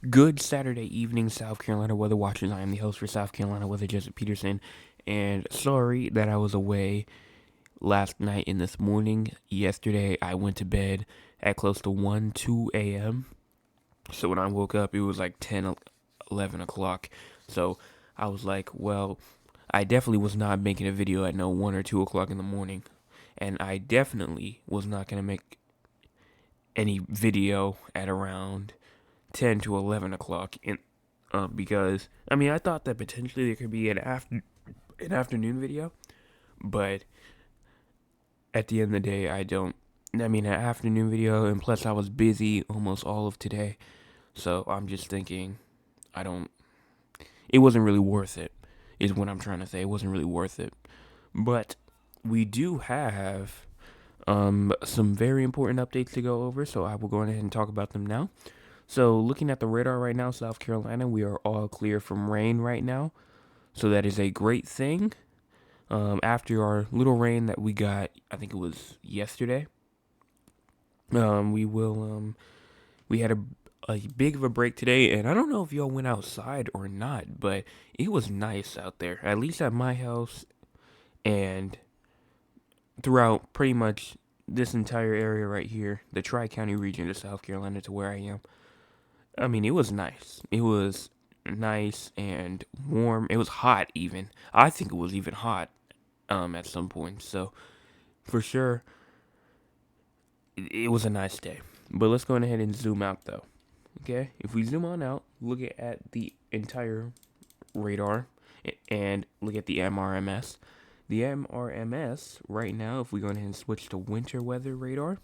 Good Saturday evening, South Carolina weather watchers. I am the host for South Carolina Weather, Joseph Peterson, and sorry that I was away last night and this morning. Yesterday, I went to bed at close to 1, 2 a.m. So when I woke up, it was like 10, 11 o'clock. So I was like, well, I definitely was not making a video at no 1 or 2 o'clock in the morning. And I definitely was not going to make any video at around 10 to 11 o'clock because I thought that potentially there could be an afternoon video, but at the end of the day I don't. An afternoon video, and plus I was busy almost all of today, so I'm just thinking I don't. It wasn't really worth it, is what I'm trying to say. It wasn't really worth it, but we do have some very important updates to go over, so I will go ahead and talk about them now. So, looking at the radar right now, South Carolina, we are all clear from rain right now. So, that is a great thing. After our little rain that we got, I think it was yesterday, we will, we had a big of a break today. And I don't know if y'all went outside or not, but it was nice out there, at least at my house and throughout pretty much this entire area right here, the Tri County region of South Carolina to where I am. It was nice. It was nice and warm. It was hot even. I think it was even hot at some point. So, for sure, it was a nice day. But let's go ahead and zoom out though. Okay? If we zoom on out, look at the entire radar and look at the MRMS. The MRMS right now, if we go ahead and switch to winter weather radar,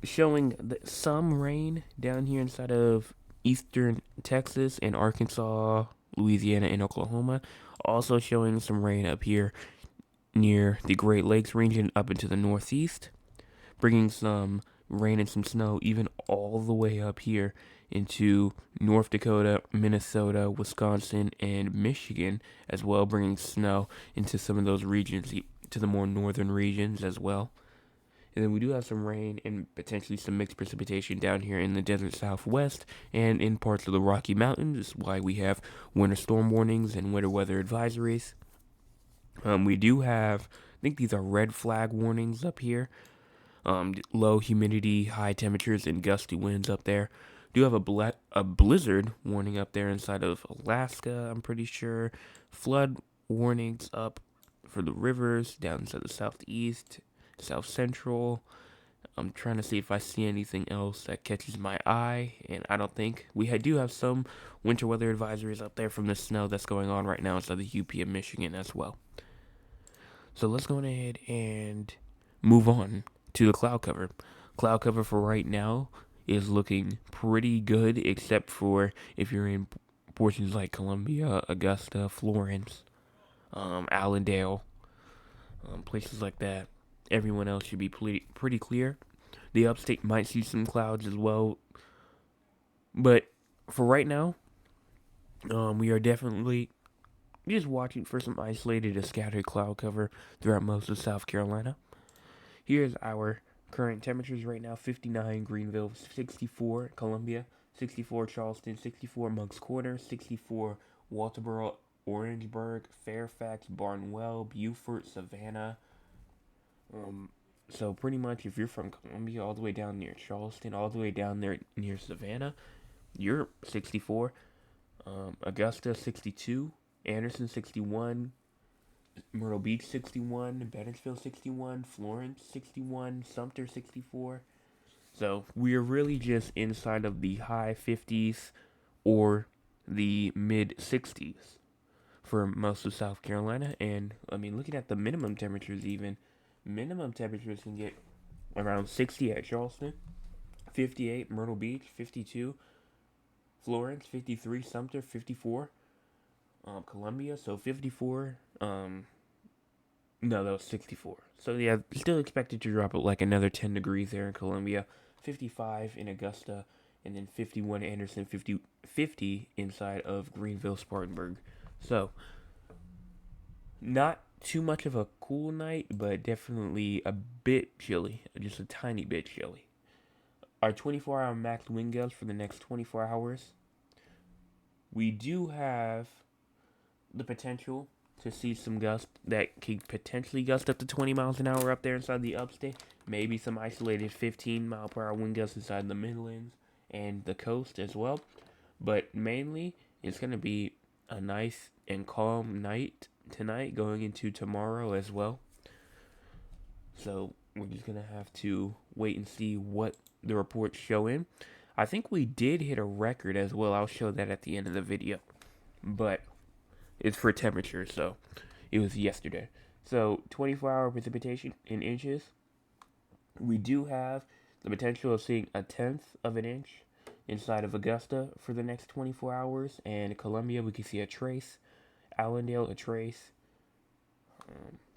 showing some rain down here inside of eastern Texas and Arkansas, Louisiana, and Oklahoma. Also showing some rain up here near the Great Lakes region up into the northeast, bringing some rain and some snow even all the way up here into North Dakota, Minnesota, Wisconsin, and Michigan as well, bringing snow into some of those regions, to the more northern regions as well. And then we do have some rain and potentially some mixed precipitation down here in the desert southwest and in parts of the Rocky Mountains. This is why we have winter storm warnings and winter weather advisories. We do have, I think these are red flag warnings up here. Low humidity, high temperatures, and gusty winds up there. Do have a blizzard warning up there inside of Alaska, I'm pretty sure. Flood warnings up for the rivers down inside the southeast, south central. I'm trying to see if I see anything else that catches my eye, and I don't think do have some winter weather advisories up there from the snow that's going on right now inside the UP of Michigan as well. So let's go ahead and move on to the cloud cover. Cloud cover for right now is looking pretty good, except for if you're in portions like Columbia, Augusta, Florence, Allendale, places like that. Everyone else should be pretty clear. The upstate might see some clouds as well, but for right now, we are definitely just watching for some isolated or scattered cloud cover throughout most of South Carolina. Here's our current temperatures right now: 59 Greenville, 64 Columbia, 64 Charleston, 64 Moncks Corner, 64 Walterboro, Orangeburg, Fairfax, Barnwell, Beaufort, Savannah. So pretty much if you're from Columbia all the way down near Charleston, all the way down there near Savannah, you're 64. Augusta 62, Anderson 61, Myrtle Beach 61, Bennettsville 61, Florence 61, Sumter 64. So we are really just inside of the high 50s or the mid 60s for most of South Carolina. And looking at the minimum temperatures, even minimum temperatures can get around 60 at Charleston, 58 Myrtle Beach, 52 Florence, 53 Sumter, 54 Columbia, so 54. No, that was 64. So yeah, still expected to drop like another 10 degrees there in Columbia, 55 in Augusta, and then 51 Anderson, 50 inside of Greenville, Spartanburg. So not too much of a cool night, but definitely a bit chilly, just a tiny bit chilly. our 24-hour max wind gusts for the next 24 hours. We do have the potential to see some gusts that could potentially gust up to 20 miles an hour up there inside the upstate. Maybe some isolated 15-mile-per-hour wind gusts inside the Midlands and the coast as well. But mainly, it's going to be a nice and calm night tonight going into tomorrow as well. So we're just going to have to wait and see what the reports show in. I think we did hit a record as well. I'll show that at the end of the video. But it's for temperature, so it was yesterday. So 24-hour precipitation in inches. We do have the potential of seeing a tenth of an inch inside of Augusta for the next 24 hours. And Columbia, we can see a trace. Allendale, a trace.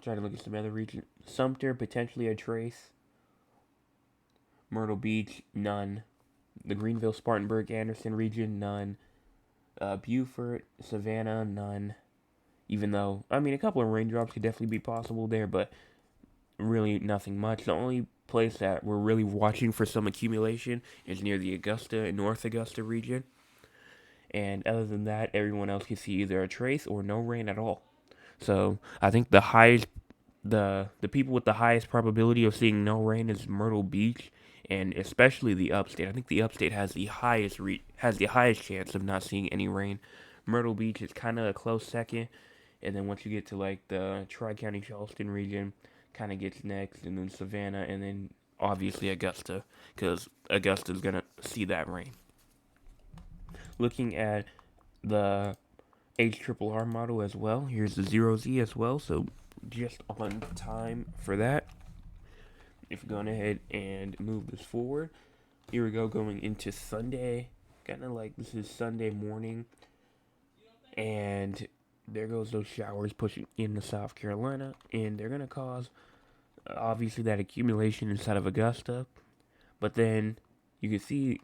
Trying to look at some other regions. Sumter, potentially a trace. Myrtle Beach, none. The Greenville, Spartanburg, Anderson region, none. Beaufort, Savannah, none. Even though, I mean, a couple of raindrops could definitely be possible there, but really nothing much. The only place that we're really watching for some accumulation is near the Augusta and North Augusta region. And other than that, everyone else can see either a trace or no rain at all. So I think the highest, the people with the highest probability of seeing no rain is Myrtle Beach, and especially the upstate. I think the upstate has the highest chance of not seeing any rain. Myrtle Beach is kind of a close second, and then once you get to like the Tri-County Charleston region, kind of gets next, and then Savannah, and then obviously Augusta, because Augusta's gonna see that rain. Looking at the HRRR model as well, here's the 0Z as well, so just on time for that. If we're going ahead and move this forward, here we go, going into Sunday. Kind of like this is Sunday morning, and there goes those showers pushing into South Carolina, and they're going to cause, obviously, that accumulation inside of Augusta. But then you can see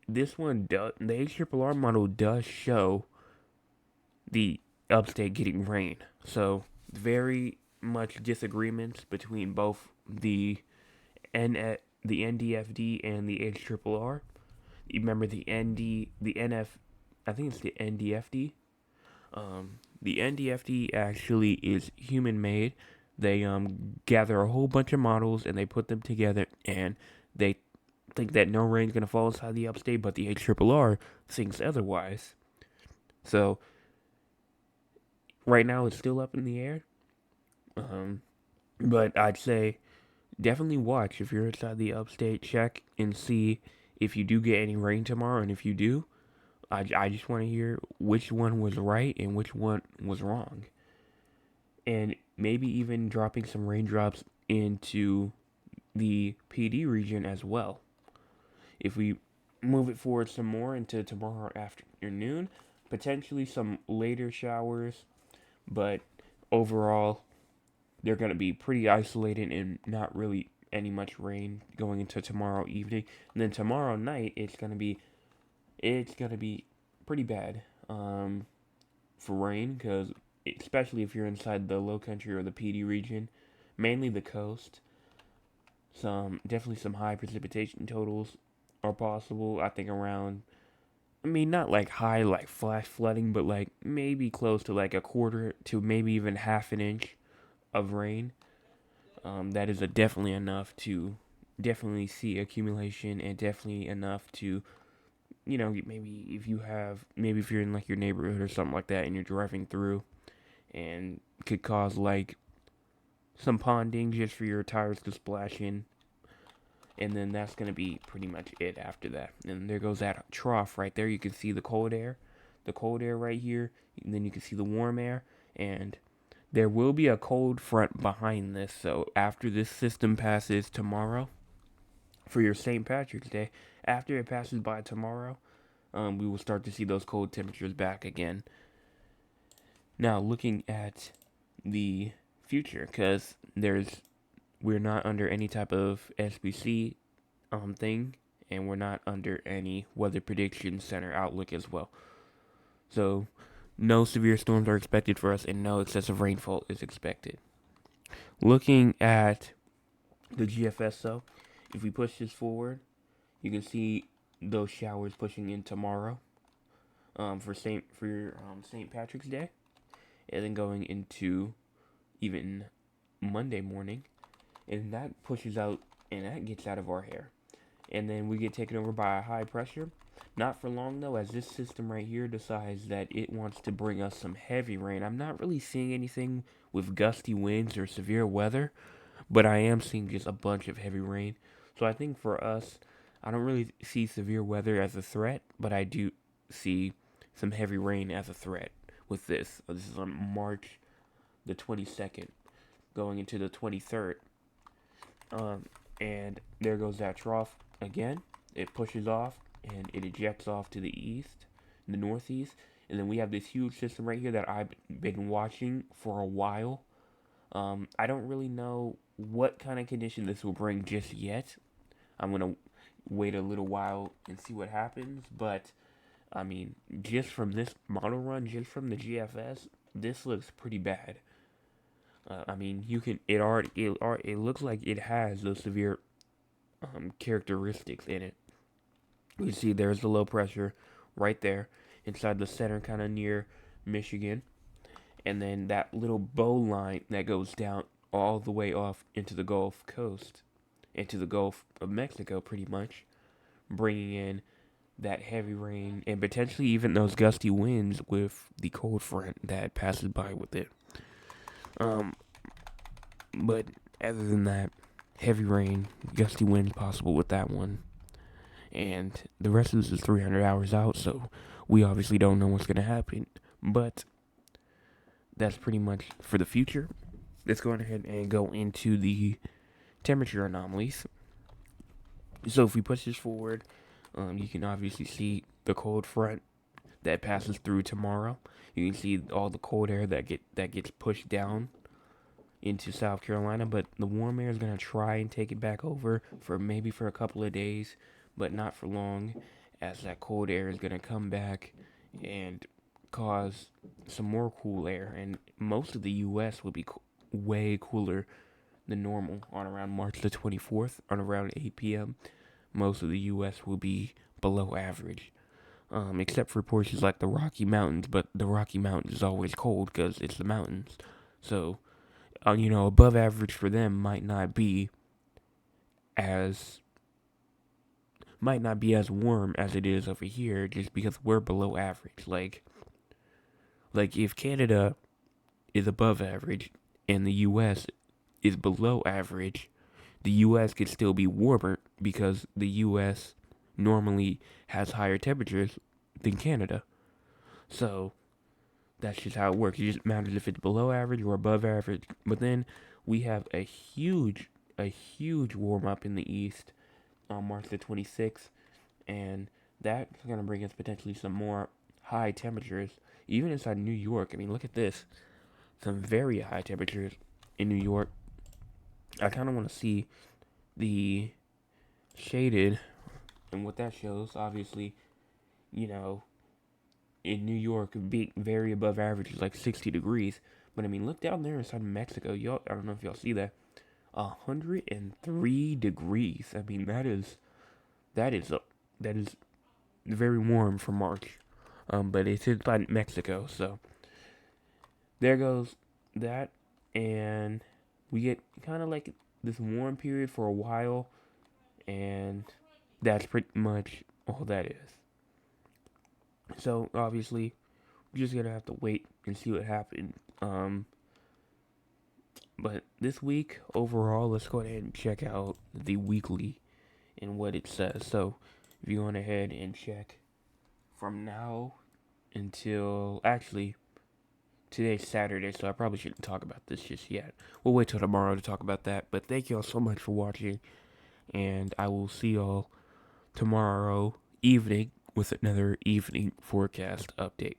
this one, the HRRR model does show the upstate getting rain. So very much disagreements between both the NDFD and the HRRR. You remember the NF, I think it's the NDFD. The NDFD actually is human made. They gather a whole bunch of models and they put them together, and they think that no rain's gonna fall inside the upstate, but the HRRR thinks otherwise. So right now it's still up in the air. But I'd say definitely watch if you're inside the upstate. Check and see if you do get any rain tomorrow, and if you do, I just want to hear which one was right and which one was wrong. And maybe even dropping some raindrops into the PD region as well. If we move it forward some more into tomorrow afternoon, potentially some later showers, but overall, they're going to be pretty isolated and not really any much rain going into tomorrow evening. And then tomorrow night, it's going to be pretty bad for rain, because especially if you're inside the low country or the PD region, mainly the coast, definitely some high precipitation totals are possible. I think around, I mean, not like high like flash flooding, but like maybe close to like a quarter to maybe even half an inch of rain. That is definitely enough to definitely see accumulation, and definitely enough to, maybe if you're in like your neighborhood or something like that and you're driving through, and could cause like some ponding just for your tires to splash in. And then that's going to be pretty much it after that. And there goes that trough right there. You can see the cold air right here. And then you can see the warm air. And there will be a cold front behind this. So after this system passes tomorrow, for your St. Patrick's Day, after it passes by tomorrow, we will start to see those cold temperatures back again. Now, looking at the future, because we're not under any type of SPC thing, and we're not under any weather prediction center outlook as well. So no severe storms are expected for us, and no excessive rainfall is expected. Looking at the GFS, though, if we push this forward, You can see those showers pushing in tomorrow, St. Patrick's Day, and then going into even Monday morning, and that pushes out and that gets out of our hair, and then we get taken over by a high pressure. Not for long though, as this system right here decides that it wants to bring us some heavy rain. I'm not really seeing anything with gusty winds or severe weather, but I am seeing just a bunch of heavy rain. So I think for us, I don't really see severe weather as a threat, but I do see some heavy rain as a threat with this. This is on March the 22nd, going into the 23rd. And there goes that trough again. It pushes off and it ejects off to the east, the northeast. And then we have this huge system right here that I've been watching for a while. I don't really know what kind of condition this will bring just yet. I'm going to wait a little while and see what happens. But, I mean, just from this model run, just from the GFS, this looks pretty bad. I mean, it looks like it has those severe characteristics in it. You see, there's the low pressure right there inside the center, kind of near Michigan, and then that little bow line that goes down all the way off into the Gulf Coast, into the Gulf of Mexico, pretty much, bringing in that heavy rain and potentially even those gusty winds with the cold front that passes by with it. Um, but other than that, heavy rain, gusty winds possible with that one. And the rest of this is 300 hours out, so we obviously don't know what's going to happen. But that's pretty much for the future. Let's go ahead and go into the temperature anomalies. So if we push this forward, you can obviously see the cold front that passes through tomorrow. You can see all the cold air that gets pushed down into South Carolina, but the warm air is going to try and take it back over for a couple of days, but not for long, as that cold air is going to come back and cause some more cool air, and most of the U.S. will be way cooler than normal on around March the 24th, on around 8 p.m. Most of the U.S. will be below average, except for portions like the Rocky Mountains, but the Rocky Mountains is always cold because it's the mountains, so above average for them might not be as warm as it is over here, just because we're below average. Like if Canada is above average and the U.S. is below average, the U.S. could still be warmer because the U.S. normally has higher temperatures than Canada. So that's just how it works. It just matters if it's below average or above average. But then we have a huge warm up in the east on March the 26th, and that's going to bring us potentially some more high temperatures, even inside New York. I mean, look at this. Some very high temperatures in New York. I kind of want to see the shaded and what that shows. Obviously, in New York, being very above average is like 60 degrees. But I mean, look down there inside Mexico. I don't know if y'all see that. 103 degrees. I mean, that is very warm for March. But it's inside Mexico, so there goes that, and we get kind of like this warm period for a while, and that's pretty much all that is. So obviously, we're just gonna have to wait and see what happens. But this week overall, let's go ahead and check out the weekly and what it says. So if you went ahead and check from now until today's Saturday, so I probably shouldn't talk about this just yet. We'll wait till tomorrow to talk about that. But thank y'all so much for watching, and I will see y'all tomorrow evening with another evening forecast update.